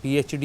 PhD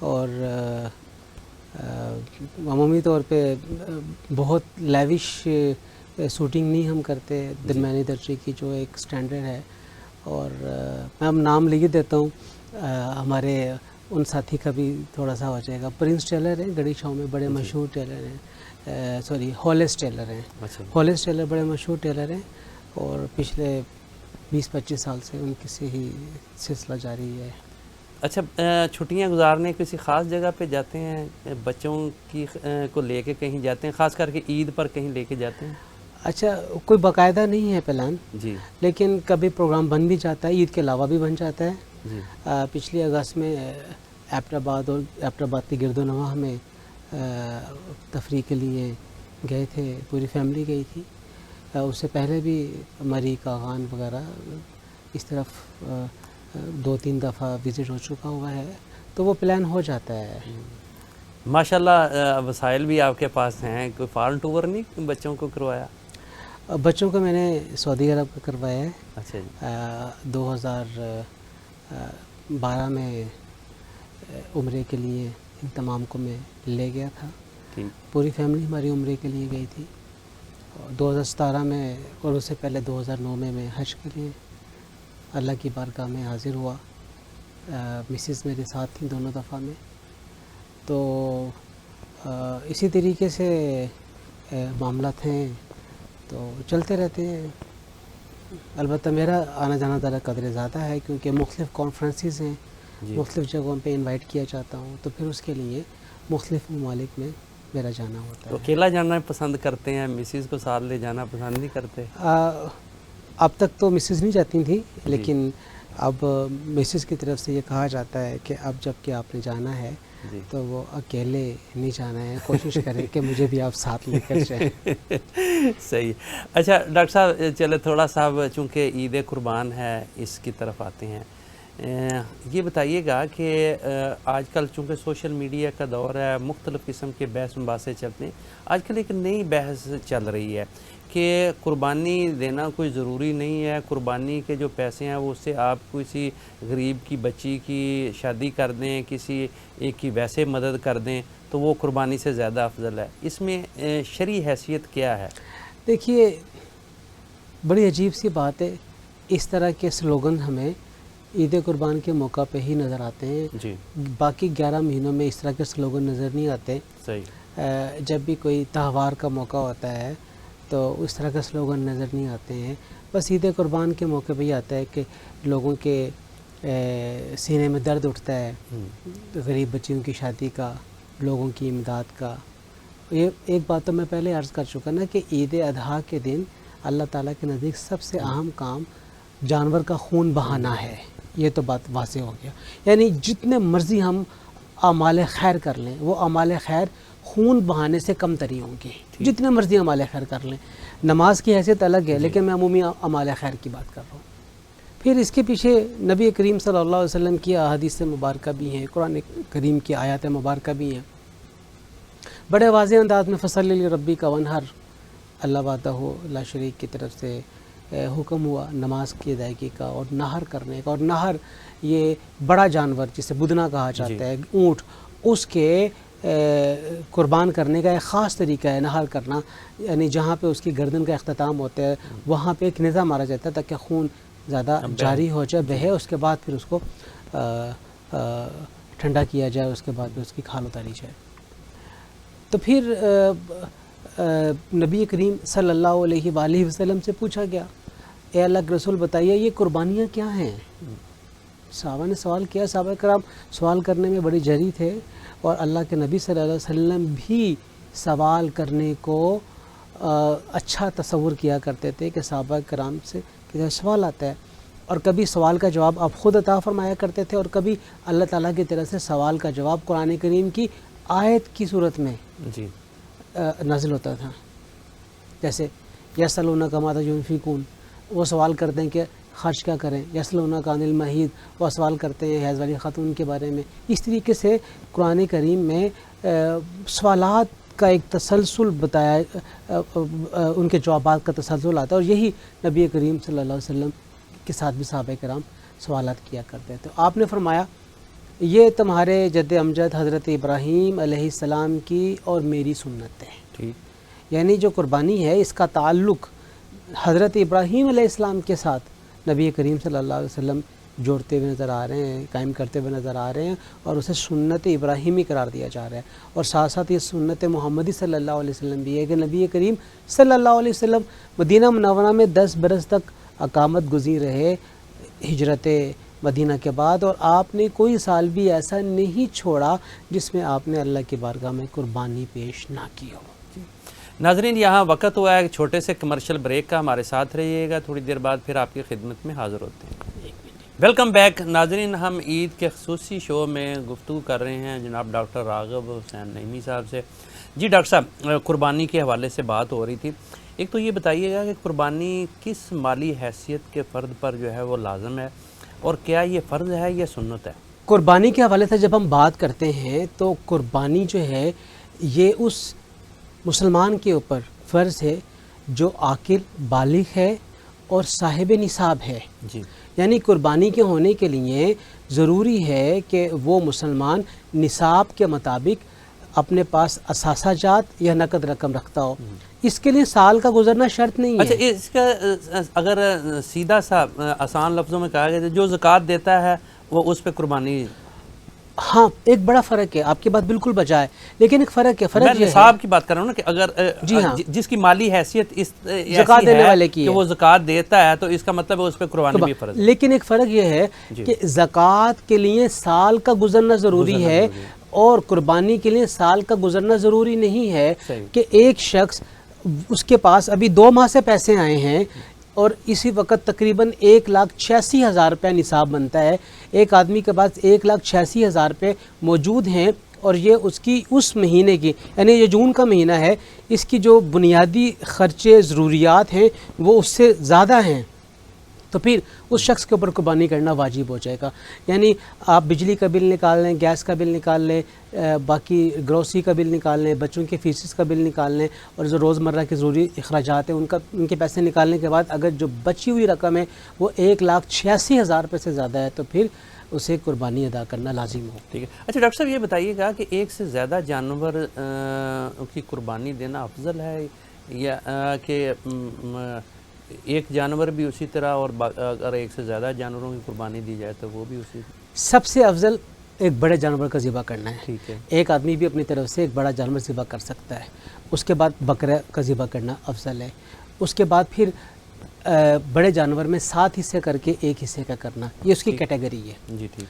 اور عمومی طور پہ بہت لیوش شوٹنگ نہیں ہم کرتے، درمیانی درجے کی جو ایک سٹینڈرڈ ہے. اور میں اب نام لکھ دیتا ہوں، ہمارے ان ساتھی کا بھی تھوڑا سا ہو جائے گا. پرنس ٹیلر ہیں گڑھی چاؤں میں، بڑے مشہور ٹیلر ہیں. سوری ہالس ٹیلر ہیں. ہالس ٹیلر بڑے مشہور ٹیلر ہیں، اور پچھلے 20-25 سال سے ان کی سے ہی سلسلہ جاری ہے. اچھا، چھٹیاں گزارنے کسی خاص جگہ پہ جاتے ہیں؟ بچوں کی کو لے کے کہیں جاتے ہیں، خاص کر کے عید پر کہیں لے کے جاتے ہیں؟ اچھا، کوئی باقاعدہ نہیں ہے پلان، جی. لیکن کبھی پروگرام بن بھی جاتا ہے، عید کے علاوہ بھی بن جاتا ہے. جی. پچھلی اگست میں ایبٹ آباد اور ایبٹ آباد کی گرد و نواح میں تفریح کے لیے گئے تھے، پوری فیملی گئی تھی. اس سے پہلے بھی مری کاغان وغیرہ اس طرف 2-3 دفعہ وزٹ ہو چکا ہوا ہے، تو وہ پلان ہو جاتا ہے. ماشاءاللہ وسائل بھی آپ کے پاس ہیں. کوئی فارن ٹور نہیں بچوں کو کروایا؟ بچوں کو میں نے سعودی عرب کا کروایا ہے. اچھا جی. 2012 میں عمرے کے لیے ان تمام کو میں لے گیا تھا. پوری فیملی ہماری عمرے کے لیے گئی تھی. 2017 میں اور اس سے پہلے 2009 میں حج کے لیے اللہ کی بارگاہ میں حاضر ہوا. مسز میرے ساتھ تھیں دونوں دفعہ میں. تو اسی طریقے سے معاملات ہیں تو چلتے رہتے ہیں. البتہ میرا آنا جانا ذرا قدر زیادہ ہے، کیونکہ مختلف کانفرنسز ہیں، مختلف جگہوں پہ انوائٹ کیا جاتا ہوں، تو پھر اس کے لیے مختلف ممالک میں میرا جانا ہوتا ہے. اکیلا جانا پسند کرتے ہیں؟ مسز کو ساتھ لے جانا پسند نہیں کرتے؟ اب تک تو مسز نہیں جاتی تھیں، لیکن اب مسز کی طرف سے یہ کہا جاتا ہے کہ اب جب کہ آپ نے جانا ہے تو وہ اکیلے نہیں جانا ہے، کوشش کریں کہ مجھے بھی آپ ساتھ لے کر جائیں. صحیح. اچھا ڈاکٹر صاحب، چلے تھوڑا سا چونکہ عید قربان ہے اس کی طرف آتے ہیں. یہ بتائیے گا کہ آج کل چونکہ سوشل میڈیا کا دور ہے، مختلف قسم کے بحث مباحثے چلتے ہیں. آج کل ایک نئی بحث چل رہی ہے کہ قربانی دینا کوئی ضروری نہیں ہے، قربانی کے جو پیسے ہیں وہ اس سے آپ کسی غریب کی بچی کی شادی کر دیں، کسی ایک کی ویسے مدد کر دیں تو وہ قربانی سے زیادہ افضل ہے. اس میں شرعی حیثیت کیا ہے؟ دیکھیے، بڑی عجیب سی بات ہے، اس طرح کے سلوگن ہمیں عید قربان کے موقع پہ ہی نظر آتے ہیں. جی. باقی 11 مہینوں میں اس طرح کے سلوگن نظر نہیں آتے. صحیح. جب بھی کوئی تہوار کا موقع ہوتا ہے تو اس طرح کا سلوگن نظر نہیں آتے ہیں. بس عید قربان کے موقع پہ ہی آتا ہے کہ لوگوں کے سینے میں درد اٹھتا ہے غریب بچیوں کی شادی کا، لوگوں کی امداد کا. یہ ایک بات تو میں پہلے عرض کر چکا نا کہ عید اضحیٰ کے دن اللہ تعالیٰ کے نزدیک سب سے اہم کام جانور کا خون بہانا ہے. یہ تو بات واضح ہو گیا. یعنی جتنے مرضی ہم اعمال خیر کر لیں، وہ اعمال خیر خون بہانے سے کم تری ہوں گی. جتنے مرضی اعمال خیر کر لیں. نماز کی حیثیت الگ ہے، لیکن میں عمومی اعمال خیر کی بات کر رہا ہوں. پھر اس کے پیچھے نبی کریم صلی اللہ علیہ وسلم کی احادیث مبارکہ بھی ہیں، قرآن کریم کی آیات مبارکہ بھی ہیں. بڑے واضح انداز میں فصلی لربی کا ونہر، اللہ وحدہ لا شریک کی طرف سے حکم ہوا نماز کی ادائیگی کا اور نہر کرنے کا. اور نہر یہ بڑا جانور جسے بدنا کہا جاتا ہے، اونٹ، اس کے قربان کرنے کا ایک خاص طریقہ ہے نہر کرنا. یعنی جہاں پہ اس کی گردن کا اختتام ہوتا ہے وہاں پہ ایک نیزہ مارا جاتا ہے تاکہ خون زیادہ جاری ہو جائے، بہے. اس کے بعد پھر اس کو ٹھنڈا کیا جائے، اس کے بعد پھر اس کی کھال اتاری جائے. تو پھر نبی کریم صلی اللہ علیہ وآلہ وسلم سے پوچھا گیا، اے اللہ کے رسول بتائیے یہ قربانیاں کیا ہیں؟ صحابہ نے سوال کیا. صحابہ کرام سوال کرنے میں بڑی جری تھے، اور اللہ کے نبی صلی اللہ علیہ وسلم بھی سوال کرنے کو اچھا تصور کیا کرتے تھے کہ صحابہ کرام سے کہ سوال آتا ہے، اور کبھی سوال کا جواب آپ خود عطا فرمایا کرتے تھے، اور کبھی اللہ تعالیٰ کی طرف سے سوال کا جواب قرآن کریم کی آیت کی صورت میں نازل ہوتا تھا. جیسے یسألونک ماذا ينفقون، وہ سوال کرتے ہیں کہ خرچ کیا کریں. یسألونک عن المحیض، وہ سوال کرتے ہیں حیض والی خاتون کے بارے میں. اس طریقے سے قرآن کریم میں سوالات کا ایک تسلسل بتایا، ان کے جوابات کا تسلسل آتا ہے. اور یہی نبی کریم صلی اللہ علیہ وسلم کے ساتھ بھی صحابہ کرام سوالات کیا کرتے تھے. آپ نے فرمایا یہ تمہارے جد امجد حضرت ابراہیم علیہ السلام کی اور میری سنت ہے. ٹھیک. یعنی جو قربانی ہے اس کا تعلق حضرت ابراہیم علیہ السلام کے ساتھ نبی کریم صلی اللہ علیہ وسلم جوڑتے ہوئے نظر آ رہے ہیں, قائم کرتے ہوئے نظر آ رہے ہیں, اور اسے سنت ابراہیمی قرار دیا جا رہا ہے. اور ساتھ ساتھ یہ سنت محمدی صلی اللہ علیہ وسلم بھی ہے کہ نبی کریم صلی اللہ علیہ وسلم مدینہ منورہ میں 10 برس تک اقامت گزین رہے ہجرت مدینہ کے بعد, اور آپ نے کوئی سال بھی ایسا نہیں چھوڑا جس میں آپ نے اللہ کی بارگاہ میں قربانی پیش نہ کی ہو. ناظرین, یہاں وقت ہوا ہے ایک چھوٹے سے کمرشل بریک کا, ہمارے ساتھ رہیے گا, تھوڑی دیر بعد پھر آپ کی خدمت میں حاضر ہوتے ہیں. Welcome back. ناظرین, ہم عید کے خصوصی شو میں گفتگو کر رہے ہیں جناب ڈاکٹر راغب حسین نعیمی صاحب سے. جی ڈاکٹر صاحب, قربانی کے حوالے سے بات ہو رہی تھی. ایک تو یہ بتائیے گا کہ قربانی کس مالی حیثیت کے فرد پر جو ہے وہ لازم ہے, اور کیا یہ فرض ہے یا سنت ہے؟ قربانی کے حوالے سے جب ہم بات کرتے ہیں تو قربانی جو ہے یہ اس مسلمان کے اوپر فرض ہے جو عاقل بالغ ہے اور صاحب نصاب ہے. جی. یعنی قربانی کے ہونے کے لیے ضروری ہے کہ وہ مسلمان نصاب کے مطابق اپنے پاس اثاثہ جات یا نقد رقم رکھتا ہو. اس کے لیے سال کا گزرنا شرط نہیں ہے. اچھا, اس کا اگر سیدھا سا آسان لفظوں میں کہا گیا جو زکوٰۃ دیتا ہے وہ اس پہ قربانی. ہاں, ایک بڑا فرق ہے, آپ کی بات بالکل بجا ہے, لیکن ایک فرق ہے. فرق میں نصاب کی بات کر رہا ہوں نا کہ اگر جس کی مالی حیثیت اس زکوٰۃ دینے والے کی کہ وہ زکوٰۃ دیتا ہے تو اس کا مطلب اس پہ قربانی بھی فرض ہے. لیکن ایک فرق یہ ہے کہ زکوٰۃ کے لیے سال کا گزرنا ضروری ہے اور قربانی کے لیے سال کا گزرنا ضروری نہیں ہے. کہ ایک شخص اس کے پاس ابھی 2 ماہ سے پیسے آئے ہیں اور اسی وقت تقریباً 1,86,000 روپے نصاب بنتا ہے, ایک آدمی کے پاس 1,86,000 روپے موجود ہیں, اور یہ اس کی اس مہینے کی یعنی یہ جون کا مہینہ ہے, اس کی جو بنیادی خرچے ضروریات ہیں وہ اس سے زیادہ ہیں, تو پھر اس شخص کے اوپر قربانی کرنا واجب ہو جائے گا. یعنی آپ بجلی کا بل نکال لیں, گیس کا بل نکال لیں, باقی گروسری کا بل نکال لیں, بچوں کے فیسز کا بل نکال لیں, اور جو روزمرہ کے ضروری اخراجات ہیں ان کے پیسے نکالنے کے بعد اگر جو بچی ہوئی رقم ہے وہ 1,86,000 روپے سے زیادہ ہے تو پھر اسے قربانی ادا کرنا لازم ہو. ٹھیک ہے. اچھا ڈاکٹر صاحب, یہ بتائیے گا کہ ایک سے زیادہ جانور کی قربانی دینا افضل ہے یا کہ ایک جانور بھی اسی طرح, اور اگر ایک سے زیادہ جانوروں کی قربانی دی جائے تو وہ بھی اسی؟ سب سے افضل ایک بڑے جانور کا ذبح کرنا ہے. ٹھیک ہے. ایک آدمی بھی اپنی طرف سے ایک بڑا جانور ذبح کر سکتا ہے, اس کے بعد بکرا کا ذبح کرنا افضل ہے, اس کے بعد پھر بڑے جانور میں 7 حصے کر کے ایک حصے کا کرنا, یہ اس کی کیٹیگری ہے. جی ٹھیک.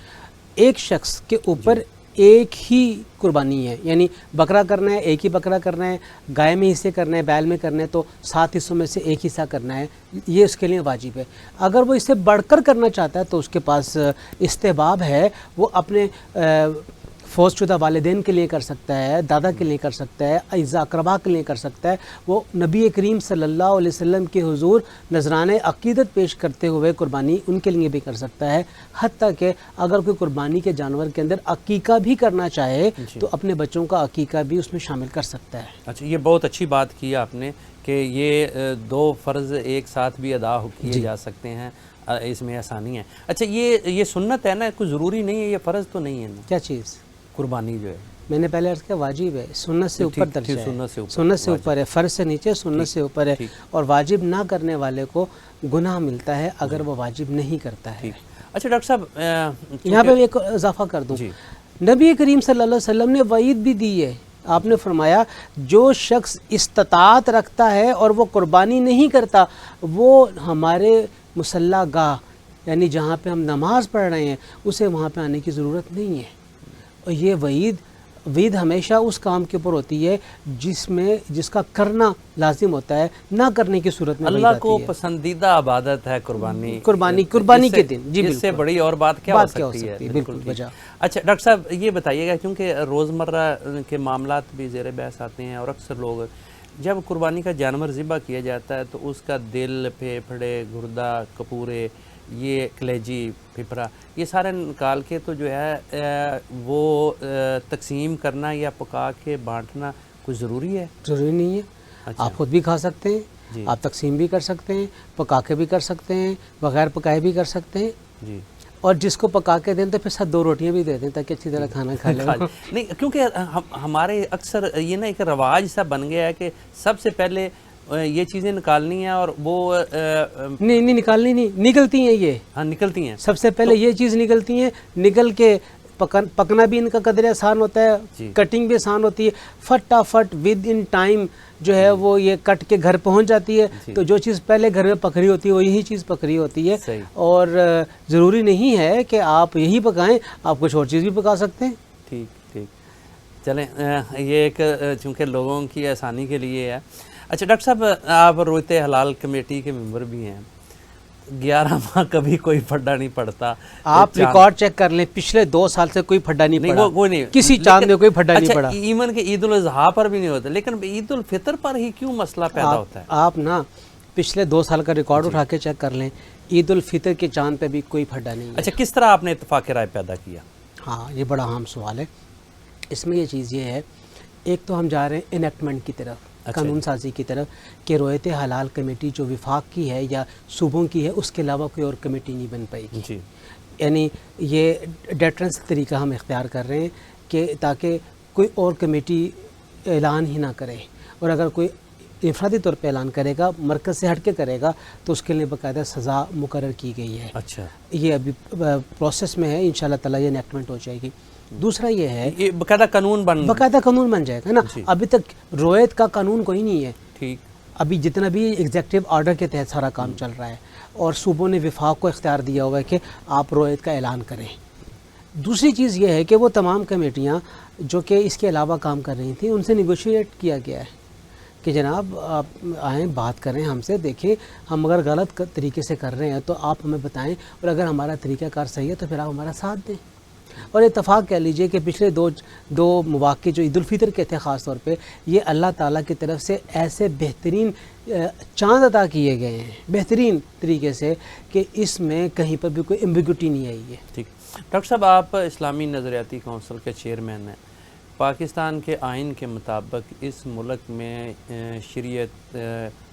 ایک شخص کے اوپر ایک ہی قربانی ہے, یعنی بکرا کرنا ہے, ایک ہی بکرا کرنا ہے, گائے میں حصے کرنا ہے, بیل میں کرنا ہے, تو 7 حصوں میں سے ایک حصہ کرنا ہے, یہ اس کے لیے واجب ہے. اگر وہ اس سے بڑھ کر کرنا چاہتا ہے تو اس کے پاس استحباب ہے, وہ اپنے فوت شدہ والدین کے لیے کر سکتا ہے, دادا کے لیے کر سکتا ہے, اعزاء اقربا کے لیے کر سکتا ہے. وہ نبی کریم صلی اللہ علیہ وسلم کے حضور نذرانے عقیدت پیش کرتے ہوئے قربانی ان کے لیے بھی کر سکتا ہے. حتیٰ کہ اگر کوئی قربانی کے جانور کے اندر عقیقہ بھی کرنا چاہے تو اپنے بچوں کا عقیقہ بھی اس میں شامل کر سکتا ہے. اچھا, یہ بہت اچھی بات کی آپ نے کہ یہ 2 فرض ایک ساتھ بھی ادا کیے جا سکتے ہیں, اس میں آسانی ہے. اچھا, یہ سنت ہے نا, کوئی ضروری نہیں ہے, یہ فرض تو نہیں ہے نا؟ کیا چیز؟ قربانی جو ہے میں نے پہلے عرض کیا واجب ہے, سنت سے اوپر درجہ ہے, سنت سے اوپر ہے, فرض سے نیچے سنت سے اوپر ہے, اور واجب نہ کرنے والے کو گناہ ملتا ہے اگر وہ واجب نہیں کرتا ہے. اچھا ڈاکٹر صاحب, یہاں پہ ایک اضافہ کر دوں, نبی کریم صلی اللہ علیہ وسلم نے وعید بھی دی ہے. آپ نے فرمایا جو شخص استطاعت رکھتا ہے اور وہ قربانی نہیں کرتا وہ ہمارے مصلی گاہ یعنی جہاں پہ ہم نماز پڑھ رہے ہیں اسے وہاں پہ آنے کی ضرورت نہیں ہے. اور یہ وعید ہمیشہ اس کام کے اوپر ہوتی ہے جس کا کرنا لازم ہوتا ہے, نہ کرنے کی صورت میں اللہ کو پسندیدہ عبادت ہے قربانی کے دن. جی, اس سے بڑی اور بات کیا ہو سکتی ہے؟ بالکل بجا. اچھا ڈاکٹر صاحب, یہ بتائیے گا کیونکہ روزمرہ کے معاملات بھی زیر بحث آتے ہیں, اور اکثر لوگ جب قربانی کا جانور ذبح کیا جاتا ہے تو اس کا دل, پھیپھڑے, گردہ, کپورے, یہ کلیجی, پھپھڑا, یہ سارے نکال کے تو جو ہے وہ تقسیم کرنا یا پکا کے بانٹنا کوئی ضروری ہے؟ ضروری نہیں ہے. آپ خود بھی کھا سکتے ہیں, آپ تقسیم بھی کر سکتے ہیں, پکا کے بھی کر سکتے ہیں, بغیر پکائے بھی کر سکتے ہیں. جی. اور جس کو پکا کے دیں تو پھر ساتھ 2 روٹیاں بھی دے دیں تاکہ اچھی طرح کھانا کھا لیں. نہیں کیونکہ ہمارے اکثر یہ نا ایک رواج سا بن گیا ہے کہ سب سے پہلے یہ چیزیں نکالنی ہیں اور وہ نہیں نکالنی نہیں، نکلتی ہیں یہ. ہاں نکلتی ہیں. سب سے پہلے یہ چیز نکلتی ہیں، نکل کے پکنا بھی ان کا قدرے آسان ہوتا ہے، کٹنگ بھی آسان ہوتی ہے، فٹافٹ ود ان ٹائم جو ہے وہ یہ کٹ کے گھر پہنچ جاتی ہے. تو جو چیز پہلے گھر میں پک رہی ہوتی ہے وہ یہی چیز پک رہی ہوتی ہے. اور ضروری نہیں ہے کہ آپ یہی پکائیں، آپ کچھ اور چیز بھی پکا سکتے ہیں. ٹھیک چلیں، یہ ایک چونکہ لوگوں کی آسانی کے لیے ہے. اچھا ڈاکٹر صاحب، آپ رویتے حلال کمیٹی کے ممبر بھی ہیں. 11 ماہ کبھی کوئی پھڈا نہیں پڑتا. آپ ریکارڈ چیک کر لیں، پچھلے 2 سال سے کوئی پھڈا نہیں پڑا. وہ نہیں، کسی چاند میں کوئی پھڈا نہیں پڑا. ایون کہ عید الاضحیٰ پر بھی نہیں ہوتا، لیکن عید الفطر پر ہی کیوں مسئلہ پیدا ہوتا ہے؟ آپ نا پچھلے 2 سال کا ریکارڈ اٹھا کے چیک کر لیں، عید الفطر کے چاند پہ بھی کوئی پھڈا نہیں ہے. اچھا، کس طرح آپ نے اتفاق رائے پیدا کیا؟ ہاں یہ بڑا اہم سوال ہے. اس میں یہ چیز یہ ہے، ایک تو ہم جا رہے ہیں انیکٹمنٹ کی طرف، قانون سازی کی طرف، کہ رویت حلال کمیٹی جو وفاق کی ہے یا صوبوں کی ہے اس کے علاوہ کوئی اور کمیٹی نہیں بن پائے گی. یعنی یہ ڈیٹرنس طریقہ ہم اختیار کر رہے ہیں کہ تاکہ کوئی اور کمیٹی اعلان ہی نہ کرے، اور اگر کوئی انفرادی طور پہ اعلان کرے گا، مرکز سے ہٹ کے کرے گا، تو اس کے لیے باقاعدہ سزا مقرر کی گئی ہے. اچھا، یہ ابھی پروسیس میں ہے، انشاءاللہ تعالیٰ یہ انیکٹمنٹ ہو جائے گی. دوسرا یہ ہے یہ باقاعدہ قانون بن جائے گا نا. ابھی تک رویت کا قانون کوئی نہیں ہے. ٹھیک، ابھی جتنا بھی ایگزیکٹو آرڈر کے تحت سارا کام چل رہا ہے، اور صوبوں نے وفاق کو اختیار دیا ہوا ہے کہ آپ رویت کا اعلان کریں. دوسری چیز یہ ہے کہ وہ تمام کمیٹیاں جو کہ اس کے علاوہ کام کر رہی تھیں ان سے نیگوشیٹ کیا گیا ہے کہ جناب آپ آئیں، بات کریں ہم سے، دیکھیں ہم اگر غلط طریقے سے کر رہے ہیں تو آپ ہمیں بتائیں، اور اگر ہمارا طریقہ کار صحیح ہے تو پھر آپ ہمارا ساتھ دیں. اور اتفاق کہہ لیجئے کہ پچھلے دو مواقع جو عید الفطر کے تھے خاص طور پہ، یہ اللہ تعالیٰ کی طرف سے ایسے بہترین چاند عطا کیے گئے ہیں بہترین طریقے سے کہ اس میں کہیں پر بھی کوئی ایمبیگوٹی نہیں آئی ہے. ٹھیک. ڈاکٹر صاحب، آپ اسلامی نظریاتی کونسل کے چیئرمین ہیں. پاکستان کے آئین کے مطابق اس ملک میں شریعت،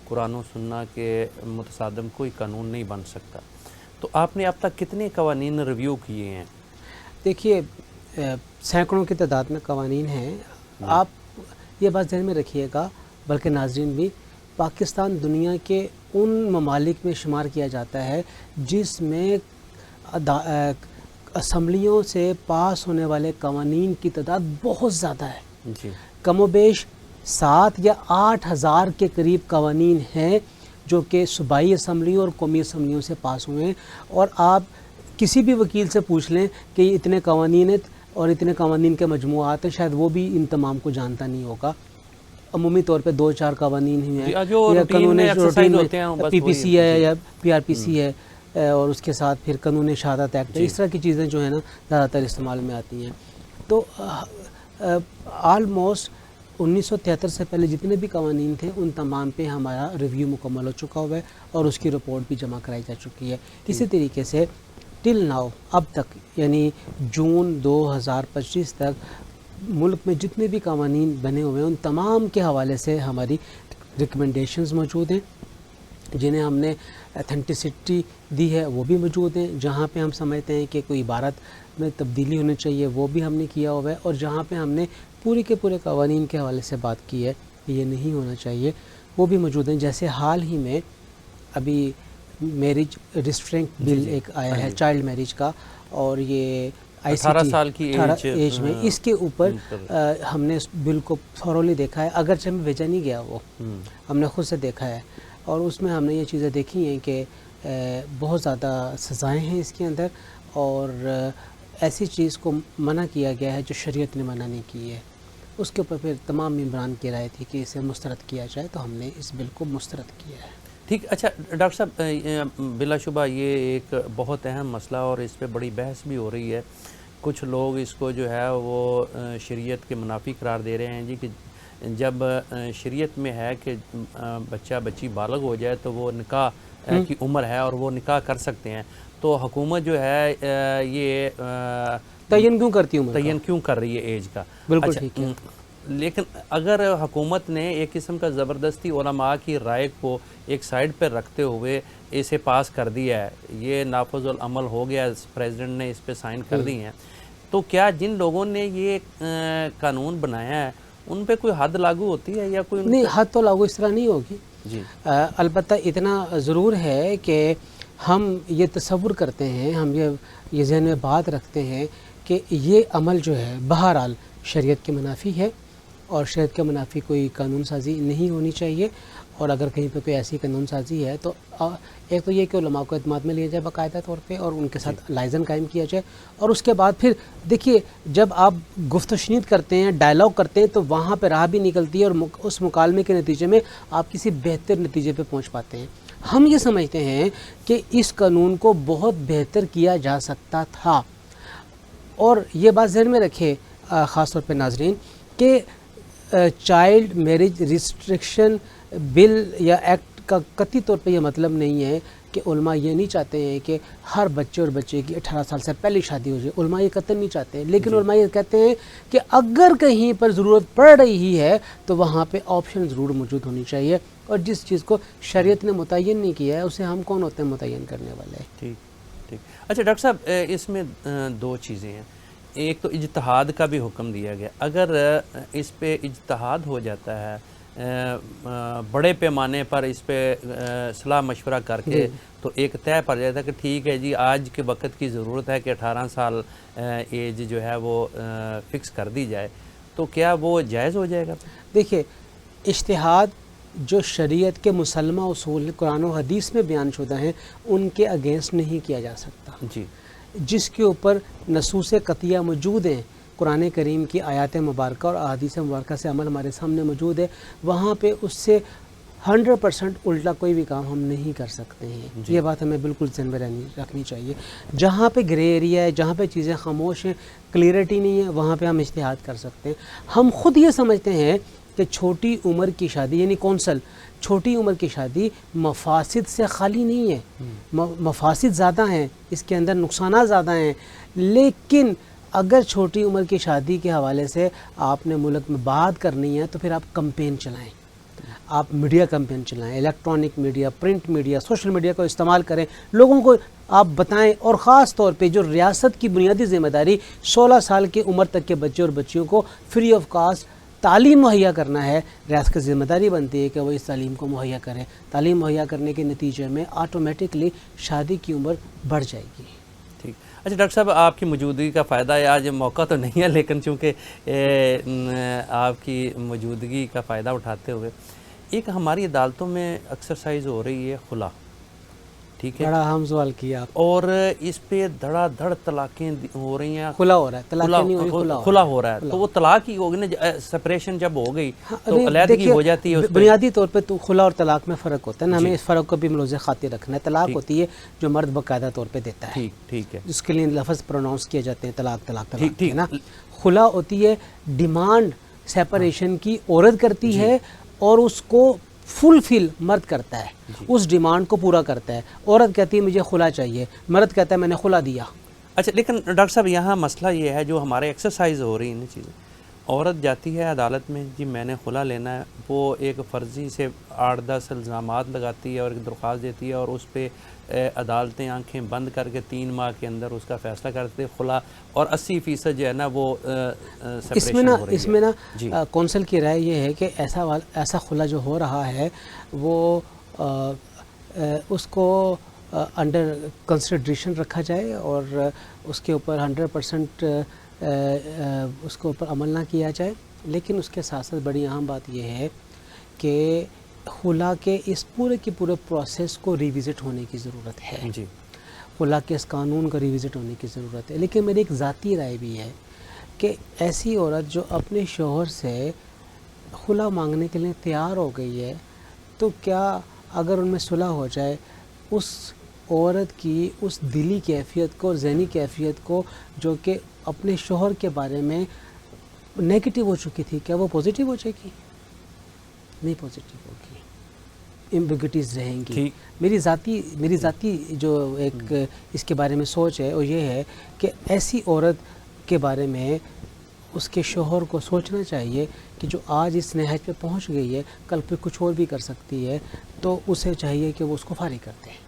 قرآن و سنت کے متصادم کوئی قانون نہیں بن سکتا. تو آپ نے اب تک کتنے قوانین ریویو کیے ہیں؟ دیکھیے، سینکڑوں کی تعداد میں قوانین ہیں. آپ یہ بات ذہن میں رکھیے گا، بلکہ ناظرین بھی، پاکستان دنیا کے ان ممالک میں شمار کیا جاتا ہے جس میں اسمبلیوں سے پاس ہونے والے قوانین کی تعداد بہت زیادہ ہے. جی، کم و بیش 7 یا 8 ہزار کے قریب قوانین ہیں جو کہ صوبائی اسمبلیوں اور قومی اسمبلیوں سے پاس ہوئے ہیں. اور آپ کسی بھی وکیل سے پوچھ لیں کہ یہ اتنے قوانین ہیں اور اتنے قوانین کے مجموعات ہیں، شاید وہ بھی ان تمام کو جانتا نہیں ہوگا. عمومی طور پہ 2-4 قوانین ہی ہیں، یا قانون پی پی سی ہے یا پی آر پی سی ہے، اور اس کے ساتھ پھر قانون شہادت ایکٹ ہے. اس طرح کی چیزیں جو ہیں نا زیادہ تر استعمال میں آتی ہیں. تو آلموسٹ 1973 سے پہلے جتنے بھی قوانین تھے ان تمام پہ ہمارا ریویو مکمل ہو چکا ہوا ہے اور اس کی رپورٹ بھی جمع کرائی جا چکی ہے. اسی طریقے سے ٹل ناؤ، اب تک یعنی جون 2025 تک ملک میں جتنے بھی قوانین بنے ہوئے ہیں ان تمام کے حوالے سے ہماری ریکمنڈیشنز موجود ہیں. جنہیں ہم نے اتھینٹسٹی دی ہے وہ بھی موجود ہیں. جہاں پہ ہم سمجھتے ہیں کہ کوئی عبارت میں تبدیلی ہونی چاہیے وہ بھی ہم نے کیا ہوا ہے. اور جہاں پہ ہم نے پورے کے پورے قوانین کے حوالے سے بات کی ہے کہ یہ نہیں ہونا چاہیے وہ بھی موجود ہیں. جیسے حال ہی میں ابھی میرج ریسٹرینٹ بل ایک آیا ہے چائلڈ میرج کا، اور یہ 18 سال کی ایج میں، اس کے اوپر ہم نے اس بل کو تھورولی دیکھا ہے. اگرچہ ہمیں بھیجا نہیں گیا، وہ ہم نے خود سے دیکھا ہے، اور اس میں ہم نے یہ چیزیں دیکھی ہیں کہ بہت زیادہ سزائیں ہیں اس کے اندر، اور ایسی چیز کو منع کیا گیا ہے جو شریعت نے منع نہیں کی ہے. اس کے اوپر پھر تمام ممبران کی رائے تھی کہ اسے مسترد کیا جائے، تو ہم نے اس بل کو مسترد کیا ہے. ٹھیک. اچھا ڈاکٹر صاحب، بلا شبہ یہ ایک بہت اہم مسئلہ اور اس پہ بڑی بحث بھی ہو رہی ہے. کچھ لوگ اس کو جو ہے وہ شریعت کے منافی قرار دے رہے ہیں جی، کہ جب شریعت میں ہے کہ بچہ بچی بالغ ہو جائے تو وہ نکاح کی عمر ہے اور وہ نکاح کر سکتے ہیں، تو حکومت جو ہے یہ تعین کیوں کرتی ہے، تعین کیوں کر رہی ہے ایج کا؟ بالکل ٹھیک ہے. لیکن اگر حکومت نے ایک قسم کا زبردستی علماء کی رائے کو ایک سائڈ پر رکھتے ہوئے اسے پاس کر دیا ہے، یہ نافذ العمل ہو گیا، پریزیڈنٹ نے اس پہ سائن کر دی ہیں، تو کیا جن لوگوں نے یہ قانون بنایا ہے ان پہ کوئی حد لاگو ہوتی ہے یا کوئی؟ نہیں، حد تو لاگو اس طرح نہیں ہوگی جی، البتہ اتنا ضرور ہے کہ ہم یہ تصور کرتے ہیں، ہم یہ ذہن میں بات رکھتے ہیں کہ یہ عمل جو ہے بہرحال شریعت کے منافی ہے، اور شریعت کے منافی کوئی قانون سازی نہیں ہونی چاہیے، اور اگر کہیں پہ کوئی ایسی قانون سازی ہے تو ایک تو یہ کہ علماء کو اعتماد میں لیا جائے باقاعدہ طور پہ، اور ان کے ساتھ لائزن قائم کیا جائے، اور اس کے بعد پھر دیکھیے جب آپ گفت و شنید کرتے ہیں، ڈائلاگ کرتے ہیں، تو وہاں پہ راہ بھی نکلتی ہے، اور اس مکالمے کے نتیجے میں آپ کسی بہتر نتیجے پہ پہنچ پاتے ہیں۔ ہم یہ سمجھتے ہیں کہ اس قانون کو بہت بہتر کیا جا سکتا تھا، اور یہ بات ذہن میں رکھے خاص طور پہ ناظرین کہ چائلڈ میرج ریسٹرکشن بل یا ایکٹ کا قطعی طور پہ یہ مطلب نہیں ہے کہ علماء یہ نہیں چاہتے ہیں کہ ہر بچے اور بچے کی 18 سال سے پہلے شادی ہو جائے، علماء یہ قطعی نہیں چاہتے ہیں، لیکن علماء یہ کہتے ہیں کہ اگر کہیں پر ضرورت پڑ رہی ہے تو وہاں پہ آپشن ضرور موجود ہونی چاہیے، اور جس چیز کو شریعت نے متعین نہیں کیا ہے اسے ہم کون ہوتے ہیں متعین کرنے والے؟ ٹھیک۔ اچھا ڈاکٹر صاحب، اس میں دو چیزیں ہیں، ایک تو اجتہاد کا بھی حکم دیا گیا، اگر اس پہ اجتہاد ہو جاتا ہے بڑے پیمانے پر، اس پہ صلاح مشورہ کر کے تو ایک طے پڑ جاتا ہے کہ ٹھیک ہے جی آج کے وقت کی ضرورت ہے کہ 18 سال ایج جو ہے وہ فکس کر دی جائے، تو کیا وہ جائز ہو جائے گا؟ دیکھیے، اجتہاد جو شریعت کے مسلمہ اصول قرآن و حدیث میں بیان شدہ ہیں ان کے اگینسٹ نہیں کیا جا سکتا، جی، جس کے اوپر نصوص قطعیہ موجود ہیں، قرآن کریم کی آیات مبارکہ اور احادیث مبارکہ سے عمل ہمارے سامنے موجود ہے، وہاں پہ اس سے 100% الٹا کوئی بھی کام ہم نہیں کر سکتے ہیں، یہ بات ہمیں بالکل ذہن میں رکھنی چاہیے۔ جہاں پہ گرے ایریا ہے، جہاں پہ چیزیں خاموش ہیں، کلیئرٹی نہیں ہے، وہاں پہ ہم اجتہاد کر سکتے ہیں۔ ہم خود یہ سمجھتے ہیں کہ چھوٹی عمر کی شادی یعنی کونسل، چھوٹی عمر کی شادی مفاسد سے خالی نہیں ہے، مفاسد زیادہ ہیں، اس کے اندر نقصانات زیادہ ہیں، لیکن اگر چھوٹی عمر کی شادی کے حوالے سے آپ نے ملک میں بات کرنی ہے تو پھر آپ کمپین چلائیں، آپ میڈیا کمپین چلائیں، electronic media, print media, social media کو استعمال کریں، لوگوں کو آپ بتائیں، اور خاص طور پہ جو ریاست کی بنیادی ذمہ داری 16 سال کی عمر تک کے بچے اور بچیوں کو فری آف کاسٹ تعلیم مہیا کرنا ہے، ریاست کی ذمہ داری بنتی ہے کہ وہ اس تعلیم کو مہیا کریں۔ تعلیم مہیا کرنے کے نتیجے میں آٹومیٹکلی شادی کی عمر بڑھ جائے گی۔ ٹھیک۔ اچھا ڈاکٹر صاحب، آپ کی موجودگی کا فائدہ ہے، آج موقع تو نہیں ہے لیکن چونکہ آپ کی موجودگی کا فائدہ اٹھاتے ہوئے، ایک ہماری عدالتوں میں ایکسرسائز ہو رہی ہے خلا، ٹھیک ہے، بڑا اہم سوال کیا آپ، اور اس پہ دھڑا دھڑ طلاقیں ہو رہی ہیں، کھلا ہو رہا ہے، طلاق نہیں ہو رہی، کھلا ہو رہا ہے، تو وہ طلاق ہی ہوگی نا، سپریشن جب ہو گئی تو علیحدگی ہو جاتی ہے۔ بنیادی طور پہ تو خلا اور طلاق میں فرق ہوتا ہے نا، ہمیں اس فرق کو بھی ملوز خاطر رکھنا ہے۔ طلاق ہوتی ہے جو مرد باقاعدہ طور پہ دیتا ہے، ٹھیک ہے، جس کے لیے لفظ پروناؤنس کیے جاتے ہیں طلاق طلاق طلاق، ہے نا۔ خلا ہوتی ہے ڈیمانڈ سیپریشن کی، عورت کرتی ہے اور اس کو فل مرد کرتا ہے، اس ڈیمانڈ کو پورا کرتا ہے۔ عورت کہتی ہے مجھے خلا چاہیے، مرد کہتا ہے میں نے خلا دیا۔ اچھا، لیکن ڈاکٹر صاحب یہاں مسئلہ یہ ہے جو ہمارے ایکسرسائز ہو رہی ہیں چیزیں، عورت جاتی ہے عدالت میں، جی میں نے خلا لینا ہے، وہ ایک فرضی سے 8-10 الزامات لگاتی ہے اور ایک درخواست دیتی ہے، اور اس پہ عدالتیں آنکھیں بند کر کے 3 ماہ کے اندر اس کا فیصلہ کرتے ہیں خلا، اور 80% جو ہے نا وہ سپریشن ہو رہی ہے۔ اس میں نا کونسل کی رائے یہ ہے کہ ایسا خلا جو ہو رہا ہے وہ اس کو انڈر کنسیڈریشن رکھا جائے، اور اس کے اوپر 100% اس کے اوپر عمل نہ کیا جائے، لیکن اس کے ساتھ ساتھ بڑی اہم بات یہ ہے کہ خلا کے اس پورے کے پورے پروسیس کو ریوزٹ ہونے کی ضرورت ہے، جی، خلا کے اس قانون کا ریوزٹ ہونے کی ضرورت ہے۔ لیکن میری ایک ذاتی رائے بھی ہے کہ ایسی عورت جو اپنے شوہر سے خلا مانگنے کے لیے تیار ہو گئی ہے، تو کیا اگر ان میں صلح ہو جائے، اس عورت کی اس دلی کیفیت کو، ذہنی کیفیت کو جو کہ اپنے شوہر کے بارے میں نیگیٹو ہو چکی تھی، کیا وہ پازیٹیو ہو جائے گی؟ نہیں پازیٹیو ہوگی، ایمبیگوٹیز رہیں گی۔ میری ذاتی جو ایک اس کے بارے میں سوچ ہے وہ یہ ہے کہ ایسی عورت کے بارے میں اس کے شوہر کو سوچنا چاہیے کہ جو آج اس نہج پہ پہنچ گئی ہے کل پہ کچھ اور بھی کر سکتی ہے، تو اسے چاہیے کہ وہ اس کو فارغ کرتے ہیں۔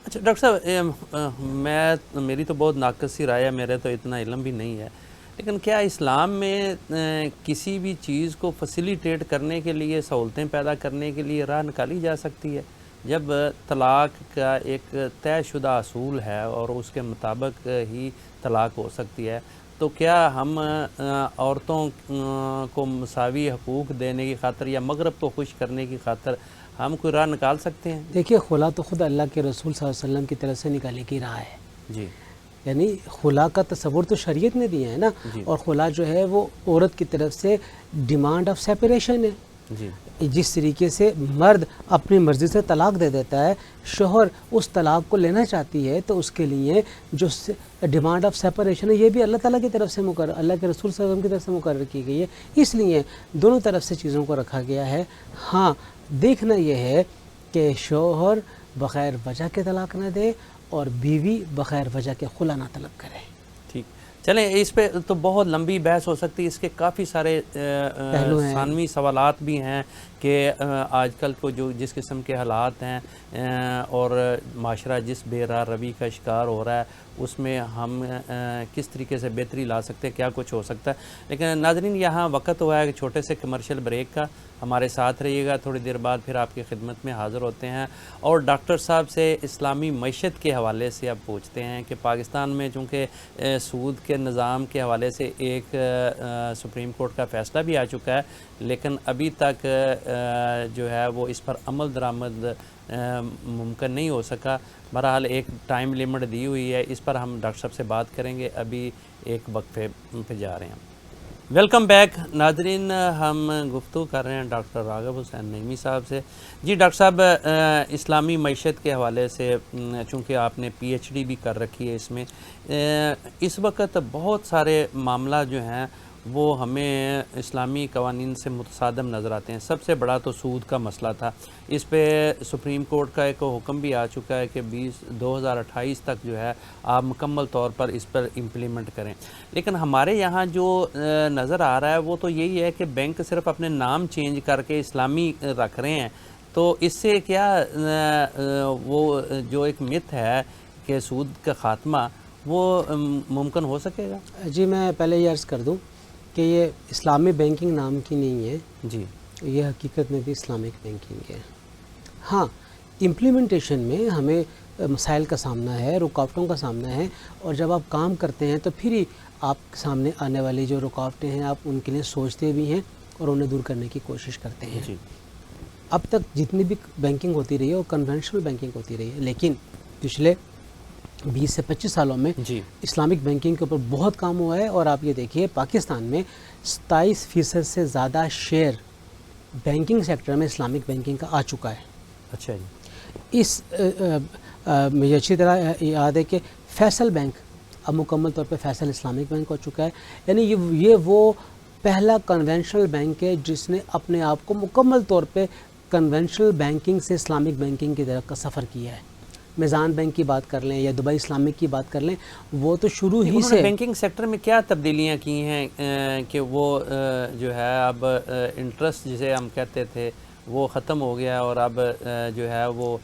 اچھا ڈاکٹر صاحب، میری تو بہت ناقص سی رائے ہے، میرے تو اتنا علم بھی نہیں ہے، لیکن کیا اسلام میں کسی بھی چیز کو فیسیلیٹیٹ کرنے کے لیے، سہولتیں پیدا کرنے کے لیے راہ نکالی جا سکتی ہے؟ جب طلاق کا ایک طے شدہ اصول ہے اور اس کے مطابق ہی طلاق ہو سکتی ہے، تو کیا ہم عورتوں کو مساوی حقوق دینے کی خاطر یا مغرب کو خوش کرنے کی خاطر ہم کوئی راہ نکال سکتے ہیں؟ دیکھیے، خلا تو خود اللہ کے رسول صلی اللہ علیہ وسلم کی طرف سے نکالنے کی راہ ہے۔ جی، یعنی خلا کا تصور تو شریعت نے دیا ہے نا، جی، اور خلا جو ہے وہ عورت کی طرف سے ڈیمانڈ آف سیپریشن ہے۔ جی، جس طریقے سے مرد اپنی مرضی سے طلاق دے دیتا ہے، شوہر اس طلاق کو لینا چاہتی ہے، تو اس کے لیے جو ڈیمانڈ آف سیپریشن ہے یہ بھی اللہ تعالیٰ کی طرف سے مقرر، اللہ کے رسول صلی اللہ علیہ وسلم کی طرف سے مقرر کی گئی ہے۔ اس لیے دونوں طرف سے چیزوں کو رکھا گیا ہے۔ ہاں، دیکھنا یہ ہے کہ شوہر بغیر وجہ کے طلاق نہ دے اور بیوی بغیر وجہ کے خلا نہ طلب کرے۔ ٹھیک، چلیں اس پہ تو بہت لمبی بحث ہو سکتی ہے، اس کے کافی سارے پہلو ہیں، ثانوی سوالات بھی ہیں کہ آج کل کو جو جس قسم کے حالات ہیں اور معاشرہ جس بے راہ روی کا شکار ہو رہا ہے، اس میں ہم کس طریقے سے بہتری لا سکتے ہیں، کیا کچھ ہو سکتا ہے۔ لیکن ناظرین، یہاں وقت ہوا ہے کہ چھوٹے سے کمرشل بریک کا، ہمارے ساتھ رہیے گا، تھوڑی دیر بعد پھر آپ کی خدمت میں حاضر ہوتے ہیں اور ڈاکٹر صاحب سے اسلامی معیشت کے حوالے سے اب پوچھتے ہیں کہ پاکستان میں چونکہ سود کے نظام کے حوالے سے ایک سپریم کورٹ کا فیصلہ بھی آ چکا ہے، لیکن ابھی تک جو ہے وہ اس پر عمل درآمد ممکن نہیں ہو سکا۔ بہرحال ایک ٹائم لیمٹ دی ہوئی ہے، اس پر ہم ڈاکٹر صاحب سے بات کریں گے۔ ابھی ایک وقفے پہ جا رہے ہیں۔ ویلکم بیک ناظرین، ہم گفتگو کر رہے ہیں ڈاکٹر راغب حسین نعیمی صاحب سے۔ جی ڈاکٹر صاحب، اسلامی معیشت کے حوالے سے چونکہ آپ نے پی ایچ ڈی بھی کر رکھی ہے اس میں، اس وقت بہت سارے معاملہ جو ہیں وہ ہمیں اسلامی قوانین سے متصادم نظر آتے ہیں۔ سب سے بڑا تو سود کا مسئلہ تھا، اس پہ سپریم کورٹ کا ایک حکم بھی آ چکا ہے کہ 2028 تک جو ہے آپ مکمل طور پر اس پر امپلیمنٹ کریں، لیکن ہمارے یہاں جو نظر آ رہا ہے وہ تو یہی ہے کہ بینک صرف اپنے نام چینج کر کے اسلامی رکھ رہے ہیں، تو اس سے کیا وہ جو ایک مت ہے کہ سود کا خاتمہ وہ ممکن ہو سکے گا؟ جی، میں پہلے یہ عرض کر دوں کہ یہ اسلامی بینکنگ نام کی نہیں ہے، جی، یہ حقیقت میں بھی اسلامک بینکنگ ہے۔ ہاں، امپلیمنٹیشن میں ہمیں مسائل کا سامنا ہے، رکاوٹوں کا سامنا ہے، اور جب آپ کام کرتے ہیں تو پھر ہی آپ کے سامنے آنے والی جو رکاوٹیں ہیں آپ ان کے لیے سوچتے بھی ہیں اور انہیں دور کرنے کی کوشش کرتے ہیں۔ جی، اب تک جتنی بھی بینکنگ ہوتی رہی ہے وہ کنونشنل بینکنگ ہوتی رہی ہے، لیکن پچھلے 20 سے 25 سالوں میں جی، اسلامک بینکنگ کے اوپر بہت کام ہوا ہے، اور آپ یہ دیکھیے پاکستان میں 27% سے زیادہ شیئر بینکنگ سیکٹر میں اسلامک بینکنگ کا آ چکا ہے۔ اچھا جی، اس مجھے اچھی طرح یاد ہے کہ فیصل بینک اب مکمل طور پہ فیصل اسلامک بینک ہو چکا ہے، یعنی یہ وہ پہلا کنونشنل بینک ہے جس نے اپنے آپ کو مکمل طور پہ کنونشنل بینکنگ سے اسلامک بینکنگ کی طرف کا سفر کیا ہے۔ میزان بینک کی بات کر لیں یا دبئی اسلامک کی بات کر لیں، وہ تو شروع ہی سے بینکنگ سیکٹر میں کیا تبدیلیاں کی ہیں کہ وہ جو ہے اب انٹرسٹ جسے ہم کہتے تھے وہ ختم ہو گیا، اور اب جو ہے وہ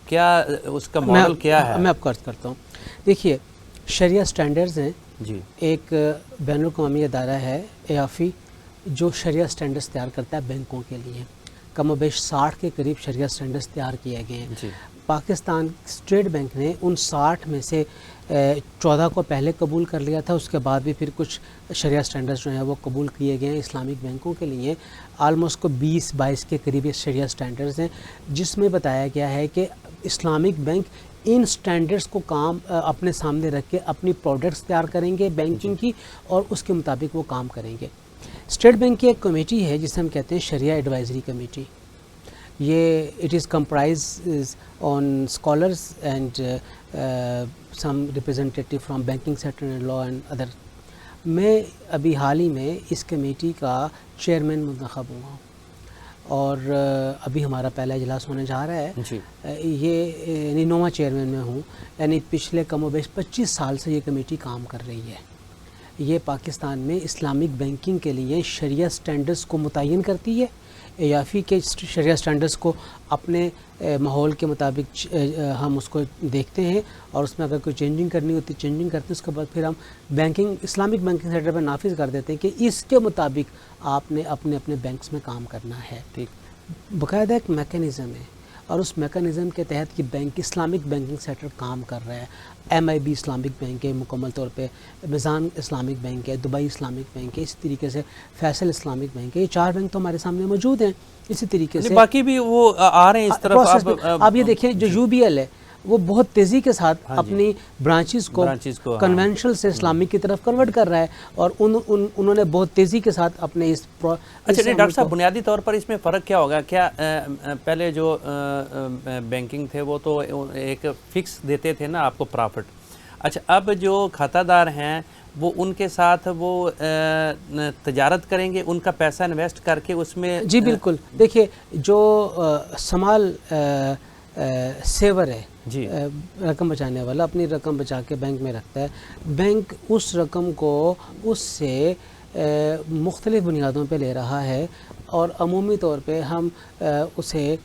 کیا اس کا ماڈل کیا ہے؟ میں آپ کو عرض کرتا ہوں۔ دیکھیے، شریعہ سٹینڈرڈز ہیں، جی، ایک بین الاقوامی ادارہ ہے ایافی جو شریعہ سٹینڈرڈز تیار کرتا ہے بینکوں کے لیے۔ کم و بیش 60 کے قریب شریعہ سٹینڈرڈز تیار کیے گئے ہیں۔ جی، پاکستان اسٹیٹ بینک نے ان 60 میں سے 14 کو پہلے قبول کر لیا تھا، اس کے بعد بھی پھر کچھ شریعہ سٹینڈرڈز جو ہیں وہ قبول کیے گئے ہیں اسلامک بینکوں کے لیے۔ آلموسٹ کو 20-22 کے قریب یہ شریعہ سٹینڈرڈز ہیں، جس میں بتایا گیا ہے کہ اسلامک بینک ان سٹینڈرڈز کو کام اپنے سامنے رکھ کے اپنی پروڈکٹس تیار کریں گے بینکنگ کی، اور اس کے مطابق وہ کام کریں گے۔ اسٹیٹ بینک کی ایک کمیٹی ہے جسے ہم کہتے ہیں شریعہ ایڈوائزری کمیٹی۔ یہ it is comprise on scholars and some representative from banking sector and law and other. میں ابھی حال ہی میں اس کمیٹی کا چیئرمین منتخب ہوا ہوں، اور ابھی ہمارا پہلا اجلاس ہونے جا رہا ہے۔ جی، یہ یعنی 9واں چیئرمین میں ہوں، یعنی پچھلے کم و بیش 25 سال سے یہ کمیٹی کام کر رہی ہے۔ یہ پاکستان میں اسلامک بینکنگ کے لیے شریعہ سٹینڈرز کو متعین کرتی ہے، ایافی کے شریعہ سٹینڈرز کو اپنے ماحول کے مطابق ہم اس کو دیکھتے ہیں، اور اس میں اگر کوئی چینجنگ کرنی ہوتی ہے چینجنگ کرتے ہیں، اس کے بعد پھر ہم اسلامک بینکنگ سیکٹر پہ نافذ کر دیتے ہیں کہ اس کے مطابق آپ نے اپنے اپنے بینکس میں کام کرنا ہے. ٹھیک، باقاعدہ ایک میکانزم ہے، اور اس میکانزم کے تحت یہ بینک اسلامک بینکنگ سیکٹر کام کر رہا ہے. MIB اسلامک بینک ہے مکمل طور پہ، میزان اسلامک بینک ہے، دبئی اسلامک بینک ہے، اسی طریقے سے فیصل اسلامک بینک ہے. یہ 4 بینک تو ہمارے سامنے موجود ہیں. اسی طریقے سے باقی بھی وہ آ رہے ہیں اس طرف. آپ یہ دیکھیں جو UBL ہے وہ بہت تیزی کے ساتھ اپنی برانچز کو کنونشنل سے اسلامک کی طرف کنورٹ کر رہا ہے، اور انہوں نے بہت تیزی کے ساتھ اپنے اس اچھا ڈاکٹر صاحب، بنیادی طور پر اس میں فرق کیا ہوگا؟ کیا پہلے جو بینکنگ تھے وہ تو ایک فکس دیتے تھے نا آپ کو پرافٹ. اچھا، اب جو کھاتہ دار ہیں وہ ان کے ساتھ وہ تجارت کریں گے، ان کا پیسہ انویسٹ کر کے اس میں؟ جی بالکل. دیکھیے جو سمال سیور ہے، جی، رقم بچانے والا اپنی رقم بچا کے بینک میں رکھتا ہے، بینک اس رقم کو اس سے مختلف بنیادوں پہ لے رہا ہے، اور عمومی طور پہ ہم اسے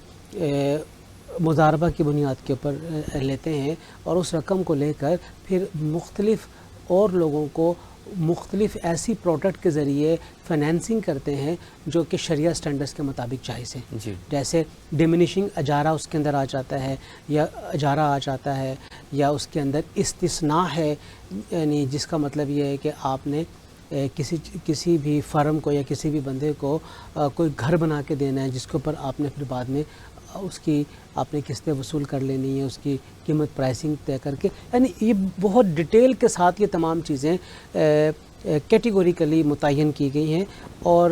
مضاربہ کی بنیاد کے اوپر لیتے ہیں، اور اس رقم کو لے کر پھر مختلف اور لوگوں کو مختلف ایسی پروڈکٹ کے ذریعے فائنینسنگ کرتے ہیں جو کہ شریعہ سٹینڈرز کے مطابق جائز ہیں. جی، جیسے ڈیمینیشنگ اجارہ اس کے اندر آ جاتا ہے، یا اجارہ آ جاتا ہے، یا اس کے اندر استثناء ہے، یعنی جس کا مطلب یہ ہے کہ آپ نے کسی بھی فرم کو یا کسی بھی بندے کو کوئی گھر بنا کے دینا ہے، جس کے اوپر آپ نے پھر بعد میں اس کی آپ نے قسطیں وصول کر لینی ہے، اس کی قیمت پرائسنگ طے کر کے. یعنی یہ بہت ڈیٹیل کے ساتھ یہ تمام چیزیں کیٹیگوریکلی متعین کی گئی ہیں، اور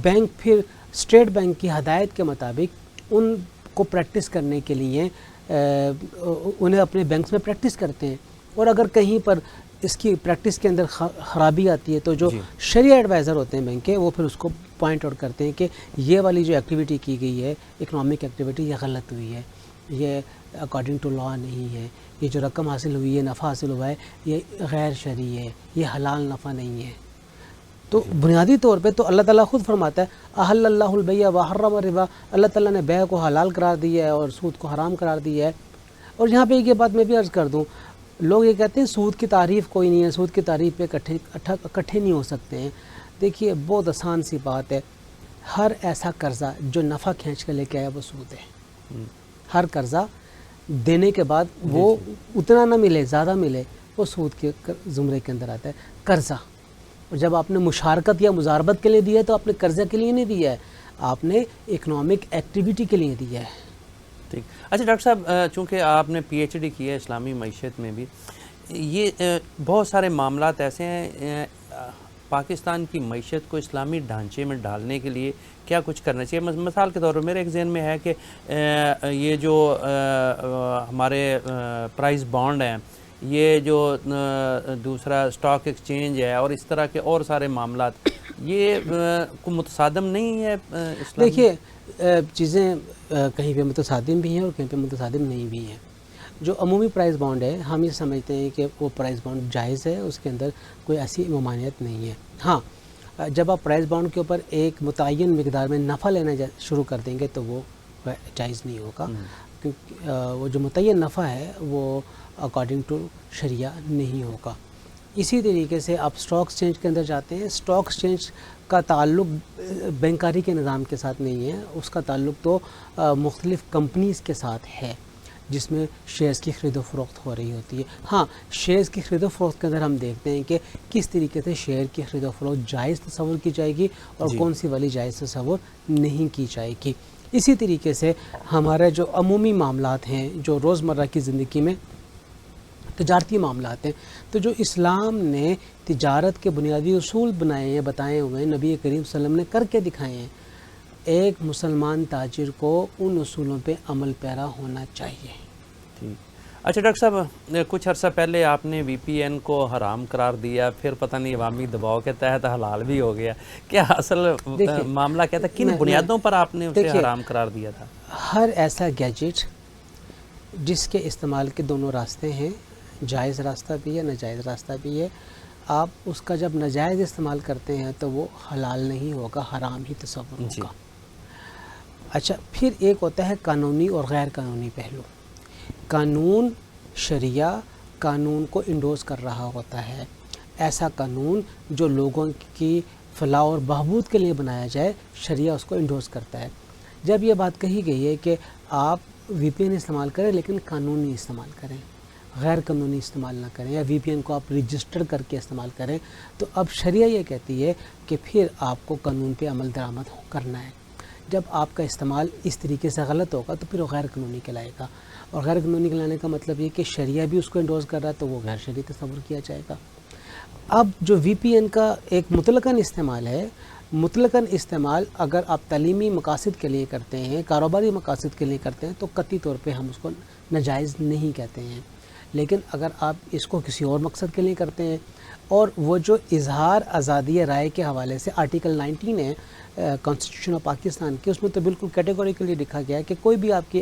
بینک پھر اسٹیٹ بینک کی ہدایت کے مطابق ان کو پریکٹس کرنے کے لیے انہیں اپنے بینکس میں پریکٹس کرتے ہیں. اور اگر کہیں پر اس کی پریکٹس کے اندر خرابی آتی ہے تو جو شریعہ ایڈوائزر ہوتے ہیں بینک کے، وہ پھر اس کو پوائنٹ آؤٹ کرتے ہیں کہ یہ والی جو ایکٹیویٹی کی گئی ہے، اکنامک ایکٹیویٹی، یہ غلط ہوئی ہے، یہ اکارڈنگ ٹو لا نہیں ہے، یہ جو رقم حاصل ہوئی ہے، نفع حاصل ہوا ہے، یہ غیر شرعی ہے، یہ حلال نفع نہیں ہے. تو بنیادی طور پہ تو اللہ تعالیٰ خود فرماتا ہے احل اللہ البیع وحرم الربا، اللہ تعالیٰ نے بیع کو حلال قرار دیا ہے اور سود کو حرام قرار دیا ہے. اور یہاں پہ یہ بات میں بھی عرض کر دوں، لوگ یہ کہتے ہیں سود کی تعریف کوئی نہیں ہے، سود کی تعریف پہ اکٹھے نہیں ہو سکتے ہیں. دیکھیے بہت آسان سی بات ہے، ہر ایسا قرضہ جو نفع کھینچ کے لے کے آیا وہ سود ہے. ہر قرضہ دینے کے بعد وہ اتنا نہ ملے، زیادہ ملے، وہ سود کے زمرے کے اندر آتا ہے. قرضہ، اور جب آپ نے مشارکت یا مضاربت کے لیے دیا ہے تو آپ نے قرضہ کے لیے نہیں دیا ہے، آپ نے اکنامک ایکٹیویٹی کے لیے دیا ہے. ٹھیک. اچھا ڈاکٹر صاحب، چونکہ آپ نے PhD کی ہے اسلامی معیشت میں بھی، یہ بہت سارے معاملات ایسے ہیں، پاکستان کی معیشت کو اسلامی ڈھانچے میں ڈالنے کے لیے کیا کچھ کرنا چاہیے؟ مثال کے طور پر میرے ایک ذہن میں ہے کہ یہ جو ہمارے پرائز بانڈ ہیں، یہ جو دوسرا اسٹاک ایکسچینج ہے، اور اس طرح کے اور سارے معاملات، یہ کو متصادم نہیں ہے اسلام؟ دیکھیے چیزیں کہیں پہ متصادم بھی ہیں اور کہیں پہ متصادم نہیں بھی ہیں. جو عمومی پرائز بانڈ ہے، ہم یہ سمجھتے ہیں کہ وہ پرائز بانڈ جائز ہے، اس کے اندر کوئی ایسی ممانعت نہیں ہے. ہاں، جب آپ پرائز بانڈ کے اوپر ایک متعین مقدار میں نفع لینا شروع کر دیں گے تو وہ جائز نہیں ہوگا، کیونکہ وہ جو متعین نفع ہے وہ اکارڈنگ ٹو شریعہ نہیں ہوگا. اسی طریقے سے آپ اسٹاک ایکسچینج کے اندر جاتے ہیں، اسٹاک ایکسچینج کا تعلق بینکاری کے نظام کے ساتھ نہیں ہے، اس کا تعلق تو مختلف کمپنیز کے ساتھ ہے جس میں شیئرز کی خرید و فروخت ہو رہی ہوتی ہے. ہاں، شیئرز کی خرید و فروخت کے اندر ہم دیکھتے ہیں کہ کس طریقے سے شیئر کی خرید و فروخت جائز تصور کی جائے گی اور کون سی والی جائز تصور نہیں کی جائے گی. اسی طریقے سے ہمارے جو عمومی معاملات ہیں، جو روزمرہ کی زندگی میں تجارتی معاملات ہیں، تو جو اسلام نے تجارت کے بنیادی اصول بنائے ہیں، بتائے ہوئے ہیں، نبی کریم صلی اللہ علیہ وسلم نے کر کے دکھائے ہیں. ایک مسلمان تاجر کو ان اصولوں پہ عمل پیرا ہونا چاہیے. ٹھیک. اچھا ڈاکٹر صاحب، کچھ عرصہ پہلے آپ نے VPN کو حرام قرار دیا، پھر پتہ نہیں عوامی دباؤ کے تحت حلال بھی ہو گیا. کیا اصل معاملہ کیا تھا؟ کن بنیادوں پر آپ نے اسے حرام قرار دیا تھا؟ ہر ایسا گیجٹ جس کے استعمال کے دونوں راستے ہیں، جائز راستہ بھی ہے، ناجائز راستہ بھی ہے، آپ اس کا جب ناجائز استعمال کرتے ہیں تو وہ حلال نہیں ہوگا، حرام ہی تصور ہوگا۔ اچھا، پھر ایک ہوتا ہے قانونی اور غیر قانونی پہلو۔ قانون، شریعہ قانون کو انڈوز کر رہا ہوتا ہے، ایسا قانون جو لوگوں کی فلاح اور بہبود کے لیے بنایا جائے، شریعہ اس کو انڈوز کرتا ہے۔ جب یہ بات کہی گئی ہے کہ آپ وی پی این استعمال کریں لیکن قانونی استعمال کریں، غیر قانونی استعمال نہ کریں، یا وی پی این کو آپ رجسٹر کر کے استعمال کریں، تو اب شریعہ یہ کہتی ہے کہ پھر آپ کو قانون پہ عمل درآمد کرنا ہے۔ جب آپ کا استعمال اس طریقے سے غلط ہوگا تو پھر وہ غیر قانونی کہلائے گا، اور غیر قانونی کہلانے کا مطلب یہ کہ شریعہ بھی اس کو انڈوز کر رہا ہے تو وہ غیر شرعی تصور کیا جائے گا۔ اب جو وی پی این کا ایک مطلقاً استعمال ہے، مطلقاً استعمال اگر آپ تعلیمی مقاصد کے لیے کرتے ہیں، کاروباری مقاصد کے لیے کرتے ہیں، تو قطعی طور پہ ہم اس کو ناجائز نہیں کہتے ہیں۔ لیکن اگر آپ اس کو کسی اور مقصد کے لیے کرتے ہیں، اور وہ جو اظہار آزادی رائے کے حوالے سے آرٹیکل 19 ہے کانسٹیٹیوشن آف پاکستان کے، اس میں تو بالکل کیٹیگوریکلی لکھا گیا ہے کہ کوئی بھی آپ کی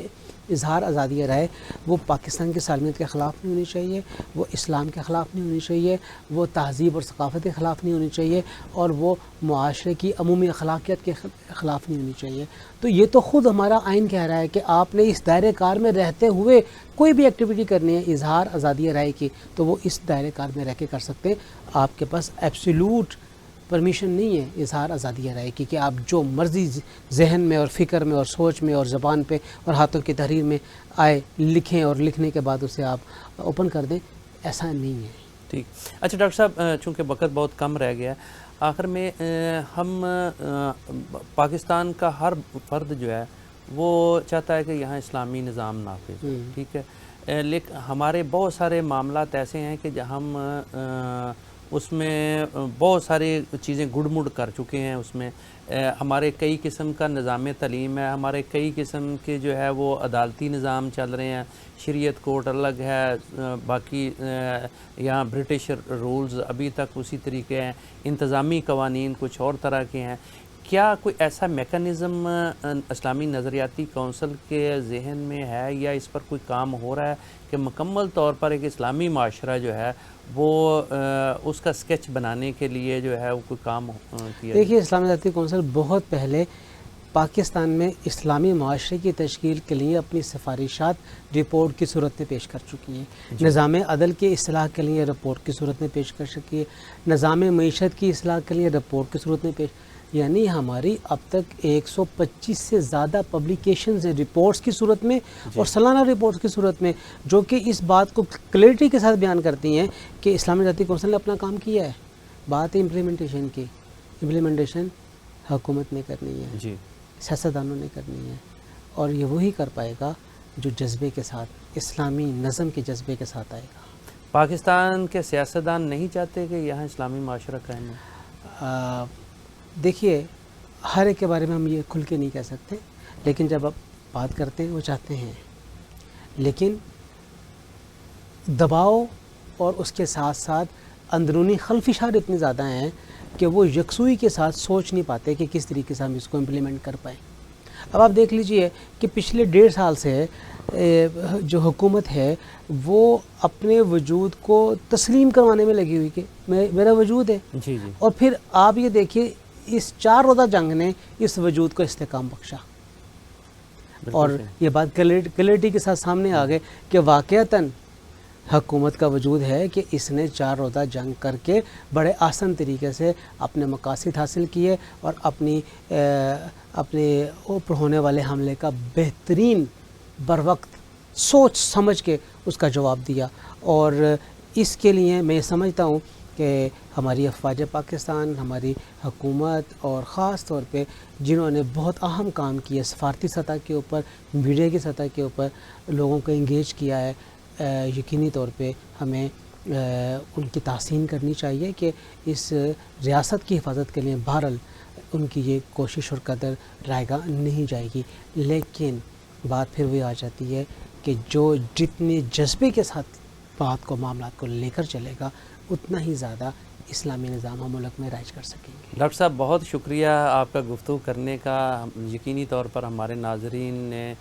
اظہار آزادی رائے وہ پاکستان کی سالمیت کے خلاف نہیں ہونی چاہیے، وہ اسلام کے خلاف نہیں ہونی چاہیے، وہ تہذیب اور ثقافت کے خلاف نہیں ہونی چاہیے، اور وہ معاشرے کی عمومی اخلاقیات کے خلاف نہیں ہونی چاہیے۔ تو یہ تو خود ہمارا آئین کہہ رہا ہے کہ آپ نے اس دائرۂ کار میں رہتے ہوئے کوئی بھی ایکٹیویٹی کرنی ہے اظہار آزادی رائے کی، تو وہ اس دائرۂ کار میں رہ کے کر سکتے ہیں۔ آپ کے پاس ایبسولوٹ پرمیشن نہیں ہے اظہار آزادی رائے کی کہ آپ جو مرضی ذہن میں اور فکر میں اور سوچ میں اور زبان پہ اور ہاتھوں کی تحریر میں آئے لکھیں، اور لکھنے کے بعد اسے آپ اوپن کر دیں، ایسا نہیں ہے۔ ٹھیک۔ اچھا ڈاکٹر صاحب، چونکہ وقت بہت کم رہ گیا، آخر میں ہم پاکستان کا ہر فرد جو ہے وہ چاہتا ہے کہ یہاں اسلامی نظام نافذ ہو، ٹھیک ہے، لیکن ہمارے بہت سارے معاملات ایسے ہیں کہ ہم اس میں بہت ساری چیزیں گڑ مڑ کر چکے ہیں، اس میں ہمارے کئی قسم کا نظام تعلیم ہے، ہمارے کئی قسم کے جو ہے وہ عدالتی نظام چل رہے ہیں، شریعت کورٹ الگ ہے، باقی یہاں برٹش رولز ابھی تک اسی طریقے ہیں، انتظامی قوانین کچھ اور طرح کے ہیں۔ کیا کوئی ایسا میکانزم اسلامی نظریاتی کونسل کے ذہن میں ہے، یا اس پر کوئی کام ہو رہا ہے کہ مکمل طور پر ایک اسلامی معاشرہ جو ہے وہ اس کا سکیچ بنانے کے لیے جو ہے وہ کوئی کام کیا؟ دیکھیے، اسلامی نظریاتی کونسل بہت پہلے پاکستان میں اسلامی معاشرے کی تشکیل کے لیے اپنی سفارشات رپورٹ کی صورت میں پیش کر چکی ہیں۔ نظام عدل کی اصلاح کے لیے رپورٹ کی صورت میں پیش کر چکی ہے، نظام معیشت کی اصلاح کے لیے رپورٹ کی صورت میں پیش، یعنی ہماری اب تک 125 سے زیادہ پبلیکیشنز ہیں رپورٹس کی صورت میں اور سالانہ رپورٹس کی صورت میں، جو کہ اس بات کو کلیئرٹی کے ساتھ بیان کرتی ہیں کہ اسلامی نظریاتی کونسل نے اپنا کام کیا ہے۔ بات ہے امپلیمنٹیشن کی، امپلیمنٹیشن حکومت نے کرنی ہے، جی، سیاستدانوں نے کرنی ہے، اور یہ وہی کر پائے گا جو جذبے کے ساتھ، اسلامی نظم کے جذبے کے ساتھ آئے گا۔ پاکستان کے سیاستدان نہیں چاہتے کہ یہاں اسلامی معاشرہ قائم ہو؟ دیکھیے، ہر ایک کے بارے میں ہم یہ کھل کے نہیں کہہ سکتے، لیکن جب آپ بات کرتے ہیں وہ چاہتے ہیں، لیکن دباؤ اور اس کے ساتھ ساتھ اندرونی خلفشات اتنی زیادہ ہیں کہ وہ یکسوئی کے ساتھ سوچ نہیں پاتے کہ کس طریقے سے ہم اس کو امپلیمنٹ کر پائیں۔ اب آپ دیکھ لیجئے کہ پچھلے 1.5 سال سے جو حکومت ہے وہ اپنے وجود کو تسلیم کروانے میں لگی ہوئی کہ میرا وجود ہے، جی جی، اور پھر آپ یہ دیکھیے اس 4 روزہ جنگ نے اس وجود کو استحکام بخشا، اور یہ بات کلیئرٹی کے ساتھ سامنے آ گئے کہ واقعتاً حکومت کا وجود ہے کہ اس نے 4 روزہ جنگ کر کے بڑے آسان طریقے سے اپنے مقاصد حاصل کیے، اور اپنے اوپر ہونے والے حملے کا بہترین بروقت سوچ سمجھ کے اس کا جواب دیا۔ اور اس کے لیے میں سمجھتا ہوں کہ ہماری افواج پاکستان، ہماری حکومت، اور خاص طور پہ جنہوں نے بہت اہم کام کیا سفارتی سطح کے اوپر، میڈیا کی سطح کے اوپر لوگوں کو انگیج کیا ہے، یقینی طور پہ ہمیں ان کی تحسین کرنی چاہیے کہ اس ریاست کی حفاظت کے لیے بہرحال ان کی یہ کوشش اور قدر رائگاں نہیں جائے گی۔ لیکن بات پھر وہی آ جاتی ہے کہ جو جتنے جذبے کے ساتھ بات کو، معاملات کو لے کر چلے گا، اتنا ہی زیادہ اسلامی نظام ہم ملک میں رائج کر سکیں گے۔ ڈاکٹر صاحب بہت شکریہ آپ کا گفتگو کرنے کا، یقینی طور پر ہمارے ناظرین نے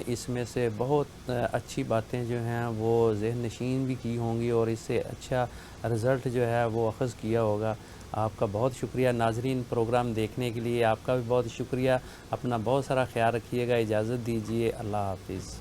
اس میں سے بہت اچھی باتیں جو ہیں وہ ذہن نشین بھی کی ہوں گی اور اس سے اچھا رزلٹ جو ہے وہ اخذ کیا ہوگا۔ آپ کا بہت شکریہ ناظرین، پروگرام دیکھنے کے لیے آپ کا بھی بہت شکریہ۔ اپنا بہت سارا خیال رکھیے گا، اجازت دیجیے، اللہ حافظ۔